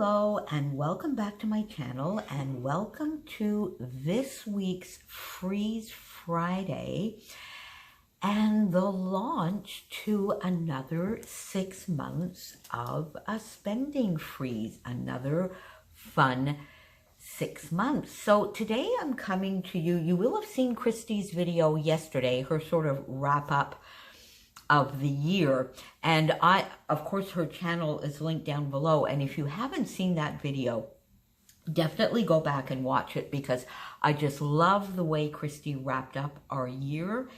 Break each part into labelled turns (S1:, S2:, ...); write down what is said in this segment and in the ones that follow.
S1: Hello and welcome back to my channel, and welcome to this week's Freeze Friday and the launch to another 6 months of a spending freeze, another fun 6 months. So today I'm coming to you. You will have seen Christy's video yesterday, her sort of wrap up of the year, and of course her channel is linked down below, and if you haven't seen that video, definitely go back and watch it, because I just love the way Christy wrapped up our year,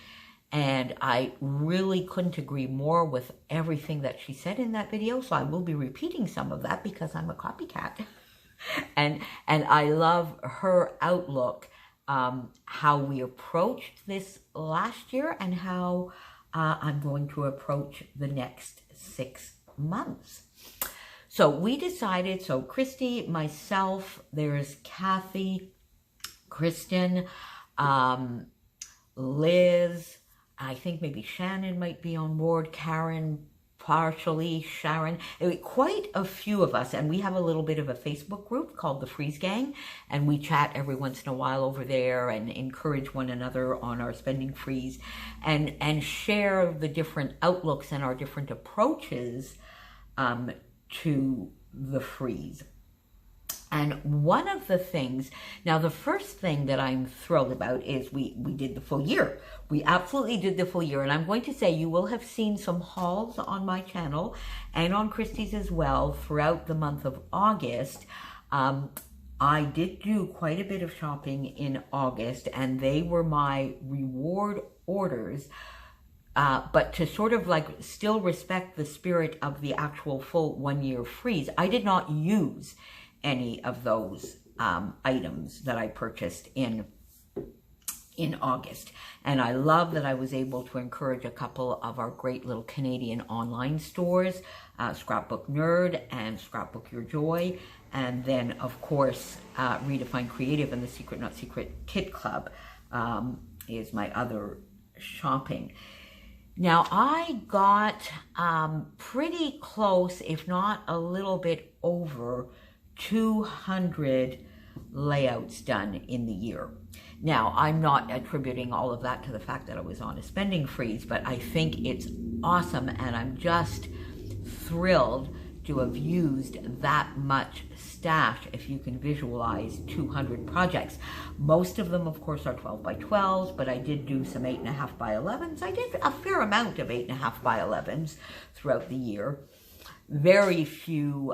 S1: and I really couldn't agree more with everything that she said in that video. So I will be repeating some of that because I'm a copycat. and I love her outlook, how we approached this last year and how I'm going to approach the next 6 months. So we decided, so Christy, myself, there's Kathy, Kristen, Liz, I think maybe Shannon might be on board, Karen, partially, Sharon, quite a few of us, and we have a little bit of a Facebook group called the Freeze Gang, and we chat every once in a while over there and encourage one another on our spending freeze and share the different outlooks and our different approaches to the freeze. And one of the things, now the first thing that I'm thrilled about is we did the full year. We absolutely did the full year. And I'm going to say you will have seen some hauls on my channel and on Christy's as well throughout the month of August. I did do quite a bit of shopping in August, and they were my reward orders. But to sort of like still respect the spirit of the actual full 1 year freeze, I did not use any of those items that I purchased in August. And I love that I was able to encourage a couple of our great little Canadian online stores, Scrapbook Nerd and Scrapbook Your Joy, and then of course Redefine Creative and the Secret Not Secret Kit Club is my other shopping. Now I got pretty close, if not a little bit over, 200 layouts done in the year. Now, I'm not attributing all of that to the fact that I was on a spending freeze, but I think it's awesome, and I'm just thrilled to have used that much stash. If you can visualize 200 projects. Most of them, of course, are 12 by 12s, but I did do some 8.5 by 11s. I did a fair amount of 8.5 by 11s throughout the year. Very few,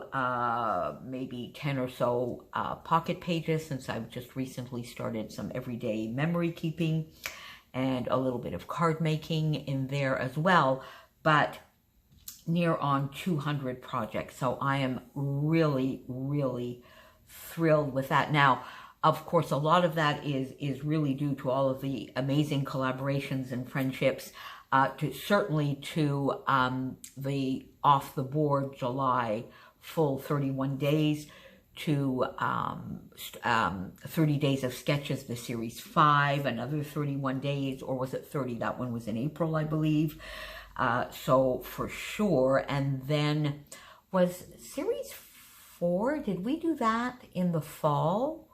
S1: maybe 10 or so pocket pages, since I've just recently started some everyday memory keeping, and a little bit of card making in there as well, but near on 200 projects. So I am really, really thrilled with that. Now, of course, a lot of that is really due to all of the amazing collaborations and friendships, certainly to the Off the Board July full 31 days, to 30 Days of Sketches, the series 5, another 31 days, or was it 30? That one was in April, I believe. So for sure. And then was series 4, did we do that in the fall?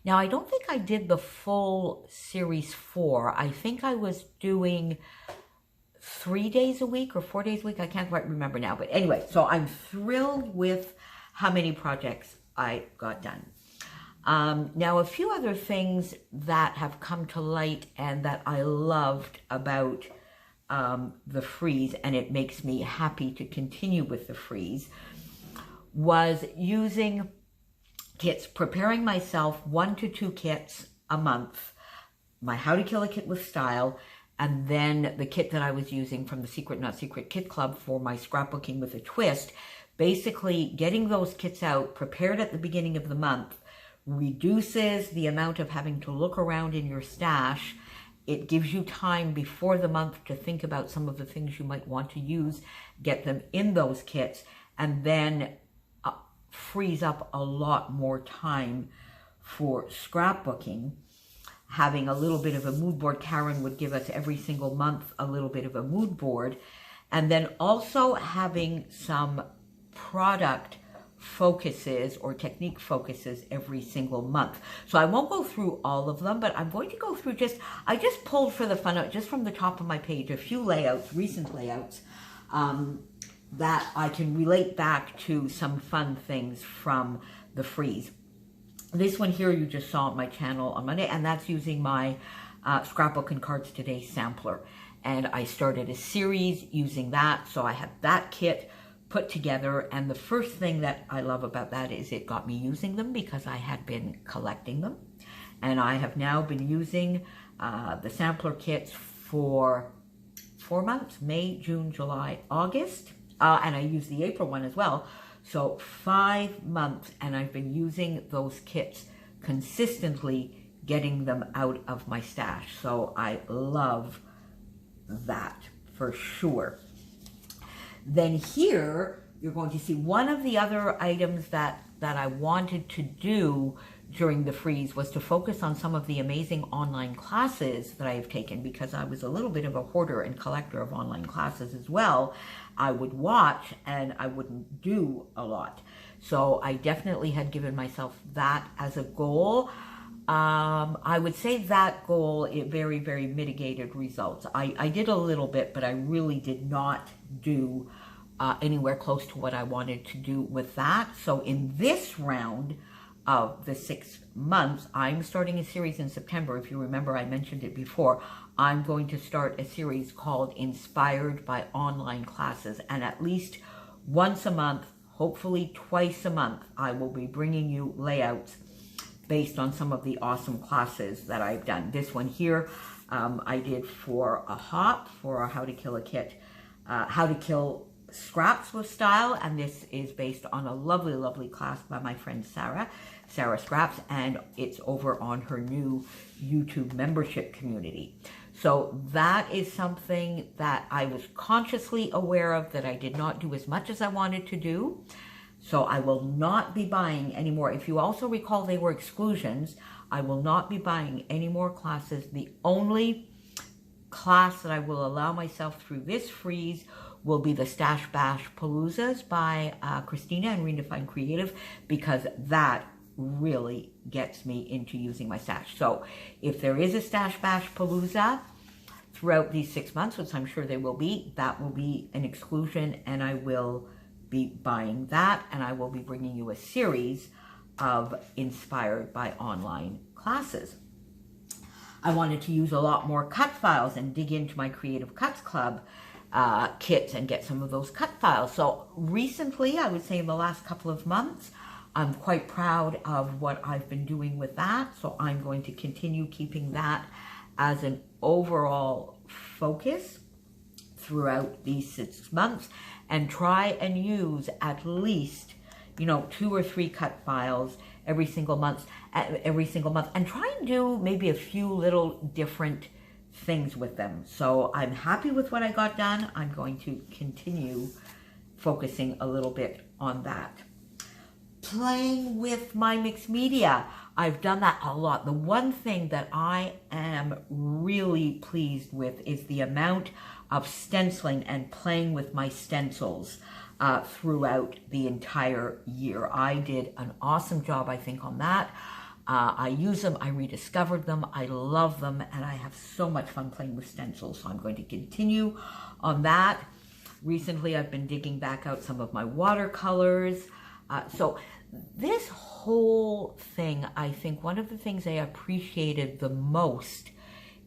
S1: Now, I don't think I did the full series 4. I think I was doing 3 days a week or 4 days a week. I can't quite remember now. But anyway, so I'm thrilled with how many projects I got done. Now, a few other things that have come to light and that I loved about the freeze, and it makes me happy to continue with the freeze, was using kits, preparing myself 1 to 2 kits a month, my How to Kill a Kit with Style, and then the kit that I was using from the Secret Not Secret Kit Club for my scrapbooking with a twist. Basically, getting those kits out, prepared at the beginning of the month, reduces the amount of having to look around in your stash. It gives you time before the month to think about some of the things you might want to use, get them in those kits, and then frees up a lot more time for scrapbooking. Having a little bit of a mood board. Karen would give us every single month a little bit of a mood board. And then also having some product focuses or technique focuses every single month. So I won't go through all of them, but I'm going to go through I just pulled for the fun of, just from the top of my page, a few layouts, recent layouts, that I can relate back to some fun things from the freeze. This one here you just saw on my channel on Monday, and that's using my Scrapbook and Cards Today sampler. And I started a series using that, so I have that kit put together, and the first thing that I love about that is it got me using them because I had been collecting them. And I have now been using the sampler kits for 4 months, May, June, July, August. And I use the April one as well. So 5 months, and I've been using those kits consistently, getting them out of my stash. So I love that for sure. Then here, you're going to see one of the other items that I wanted to do during the freeze was to focus on some of the amazing online classes that I have taken, because I was a little bit of a hoarder and collector of online classes as well. I would watch and I wouldn't do a lot. So I definitely had given myself that as a goal. I would say that goal, it very, very mitigated results. I did a little bit, but I really did not do anywhere close to what I wanted to do with that. So in this round of the 6 months, I'm starting a series in September. If you remember, I mentioned it before. I'm going to start a series called Inspired by Online Classes, and at least once a month, hopefully twice a month, I will be bringing you layouts based on some of the awesome classes that I've done. This one here, I did for a HOP, for a How to Kill a Kit, How to Kill Scraps with Style, and this is based on a lovely, lovely class by my friend Sarah Scraps, and it's over on her new YouTube membership community. So that is something that I was consciously aware of that I did not do as much as I wanted to do. So I will not be buying any more. If you also recall, they were exclusions. I will not be buying any more classes. The only class that I will allow myself through this freeze will be the Stash Bash Paloozas by Christina and Redefined Creative, because that really gets me into using my stash. So if there is a Stash Bash Palooza throughout these 6 months, which I'm sure there will be, that will be an exclusion, and I will be buying that, and I will be bringing you a series of Inspired by Online classes. I wanted to use a lot more cut files and dig into my Creative Cuts Club kits and get some of those cut files. So recently, I would say in the last couple of months, I'm quite proud of what I've been doing with that. So I'm going to continue keeping that as an overall focus throughout these 6 months, and try and use at least, 2 or 3 cut files every single month, and try and do maybe a few little different things with them. So I'm happy with what I got done. I'm going to continue focusing a little bit on that. Playing with my mixed media. I've done that a lot. The one thing that I am really pleased with is the amount of stenciling and playing with my stencils throughout the entire year. I did an awesome job, I think, on that. I use them, I rediscovered them, I love them, and I have so much fun playing with stencils, so I'm going to continue on that. Recently, I've been digging back out some of my watercolors. So this whole thing, I think one of the things I appreciated the most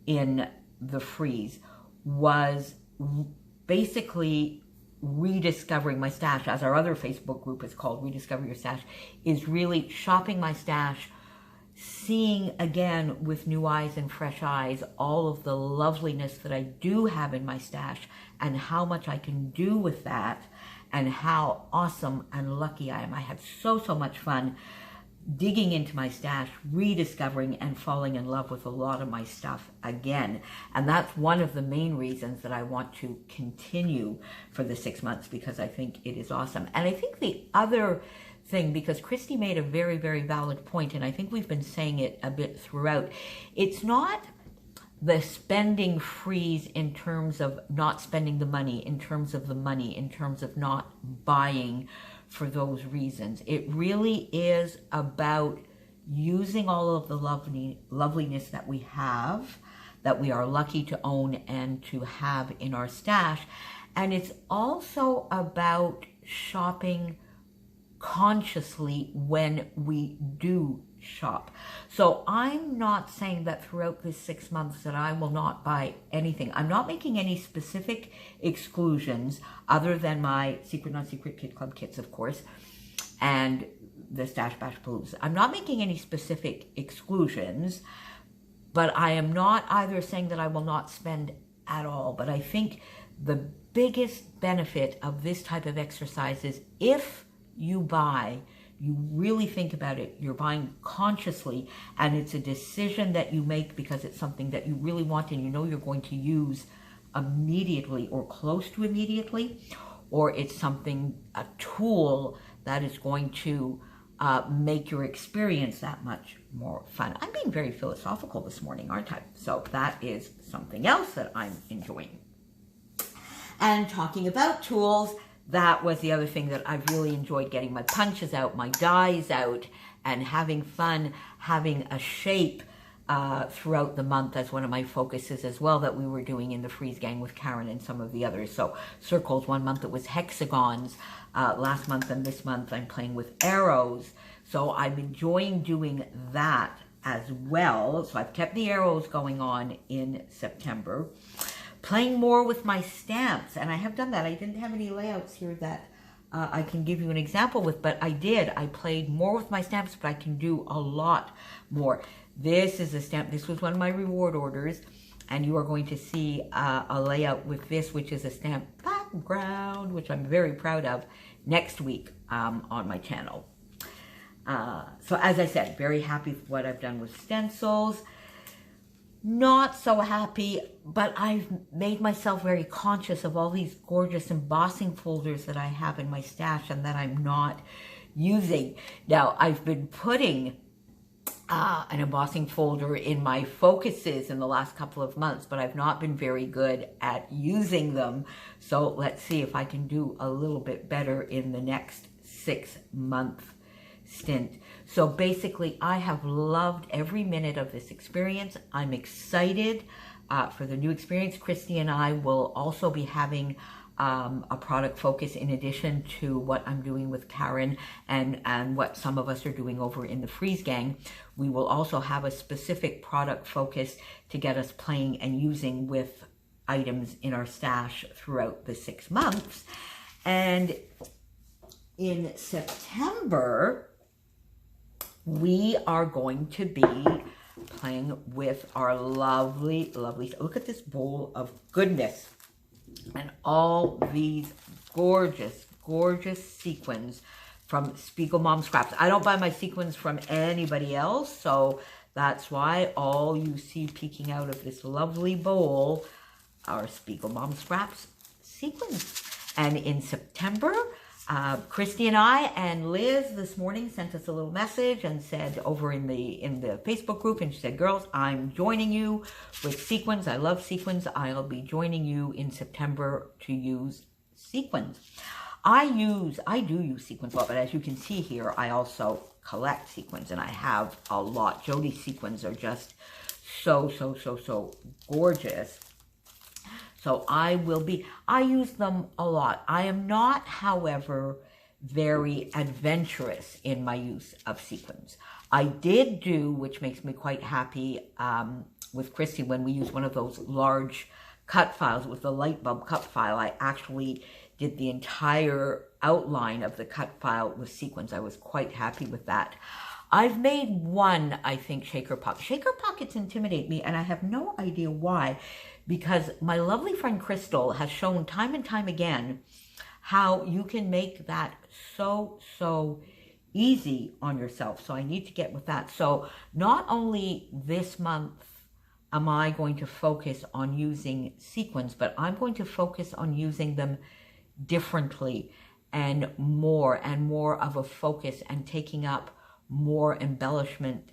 S1: in the freeze was basically rediscovering my stash, as our other Facebook group is called, Rediscover Your Stash, is really shopping my stash, seeing again with new eyes and fresh eyes all of the loveliness that I do have in my stash and how much I can do with that and how awesome and lucky I am. I had so much fun digging into my stash, rediscovering and falling in love with a lot of my stuff again. And that's one of the main reasons that I want to continue for the 6 months, because I think it is awesome. And I think the other thing, because Christy made a very, very valid point, and I think we've been saying it a bit throughout, it's not the spending freeze in terms of not spending the money, in terms of the money, in terms of not buying for those reasons. It really is about using all of the loveliness that we have, that we are lucky to own and to have in our stash. And it's also about shopping consciously when we do shop. So I'm not saying that throughout this 6 months that I will not buy anything. I'm not making any specific exclusions other than my Secret Not Secret Kid Club kits, of course, and the Stash Bash Palooza. I'm not making any specific exclusions, but I am not either saying that I will not spend at all. But I think the biggest benefit of this type of exercise is if you buy, you really think about it, you're buying consciously, and it's a decision that you make because it's something that you really want and you know you're going to use immediately or close to immediately, or it's something, a tool that is going to make your experience that much more fun. I'm being very philosophical this morning, aren't I? So that is something else that I'm enjoying. And talking about tools, that was the other thing that I've really enjoyed, getting my punches out, my dies out, and having fun, having a shape throughout the month as one of my focuses as well that we were doing in the Freeze Gang with Karen and some of the others. So circles, one month it was hexagons, last month and this month I'm playing with arrows. So I'm enjoying doing that as well. So I've kept the arrows going on in September. Playing more with my stamps, and I have done that. I didn't have any layouts here that I can give you an example with, but I did. I played more with my stamps, but I can do a lot more. This is a stamp. This was one of my reward orders, and you are going to see a layout with this, which is a stamp background, which I'm very proud of, next week on my channel. So as I said, very happy with what I've done with stencils. Not so happy, but I've made myself very conscious of all these gorgeous embossing folders that I have in my stash and that I'm not using. Now, I've been putting an embossing folder in my focuses in the last couple of months, but I've not been very good at using them. So let's see if I can do a little bit better in the next 6-month stint. So basically, I have loved every minute of this experience. I'm excited for the new experience. Christy and I will also be having a product focus in addition to what I'm doing with Karen and what some of us are doing over in the Freeze Gang. We will also have a specific product focus to get us playing and using with items in our stash throughout the 6 months. And in September, we are going to be playing with our lovely, look at this bowl of goodness. And all these gorgeous, gorgeous sequins from Spiegel Mom Scraps. I don't buy my sequins from anybody else, so that's why all you see peeking out of this lovely bowl are Spiegel Mom Scraps sequins. And in September, Christy and I and Liz this morning sent us a little message and said over in the Facebook group, and she said, girls, I'm joining you with sequins. I love sequins. I'll be joining you in September to use sequins. I do use sequins a lot, but as you can see here, I also collect sequins, and I have a lot. Jody's sequins are just so gorgeous. So I use them a lot. I am not, however, very adventurous in my use of sequins. I did do, which makes me quite happy, with Christy, when we used one of those large cut files with the light bulb cut file, I actually did the entire outline of the cut file with sequins. I was quite happy with that. I've made one, I think, shaker pocket. Shaker pockets intimidate me, and I have no idea why, because my lovely friend Crystal has shown time and time again how you can make that so easy on yourself. So I need to get with that. So not only this month am I going to focus on using sequins, but I'm going to focus on using them differently and more of a focus and taking up more embellishment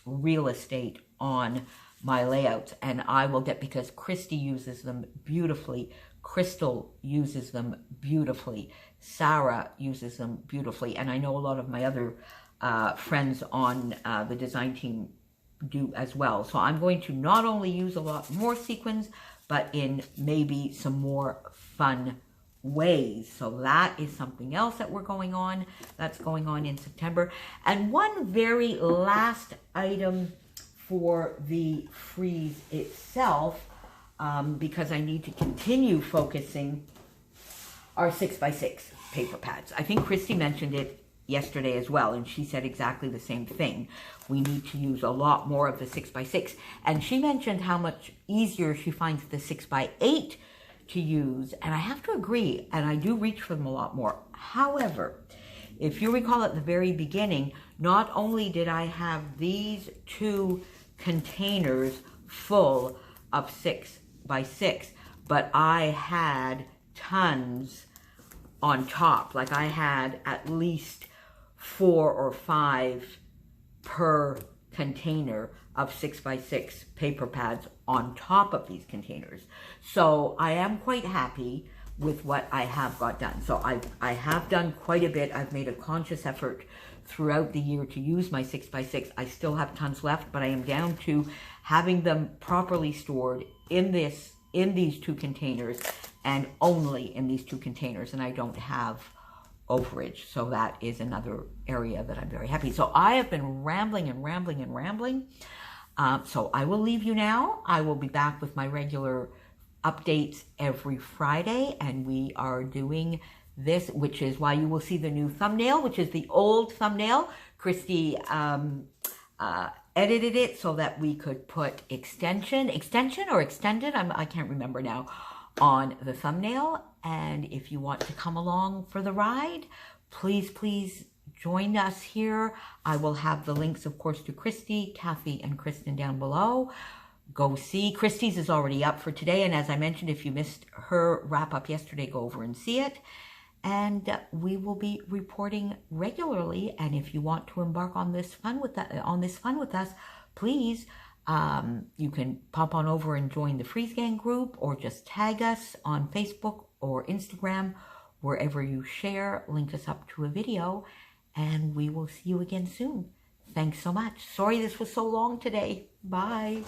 S1: real estate on my layouts. And I will get, because Christy uses them beautifully Crystal uses them beautifully. Sarah uses them beautifully. And I know a lot of my other friends on the design team do as well. So I'm going to not only use a lot more sequins, but in maybe some more fun ways. So that is something else that that's going on in September. And one very last item for the frieze itself, because I need to continue focusing, are 6x6 paper pads. I think Christy mentioned it yesterday as well, and she said exactly the same thing. We need to use a lot more of the 6x6, and she mentioned how much easier she finds the 6x8 to use, and I have to agree, and I do reach for them a lot more. However, if you recall at the very beginning, not only did I have these 2 containers full of 6x6, but I had tons on top. Like I had at least 4 or 5 per container of 6x6 paper pads on top of these containers. So I am quite happy with what I have got done. So I have done quite a bit. I've made a conscious effort throughout the year to use my 6x6. I still have tons left, but I am down to having them properly stored in these 2 containers, and only in these 2 containers, and I don't have overage. So that is another area that I'm very happy. So I have been rambling and rambling and rambling. So I will leave you now. I will be back with my regular updates every Friday, and we are doing this, which is why you will see the new thumbnail, which is the old thumbnail. Christy edited it so that we could put extension or extended, I can't remember now, on the thumbnail. And if you want to come along for the ride, please join us here. I will have the links, of course, to Christy, Kathy, and Kristen down below. Go see. Christy's is already up for today, and as I mentioned, if you missed her wrap up yesterday, go over and see it. And we will be reporting regularly. And if you want to embark on this fun with us, please, you can pop on over and join the Frieze Gang group, or just tag us on Facebook or Instagram, wherever you share. Link us up to a video, and we will see you again soon. Thanks so much. Sorry this was so long today. Bye.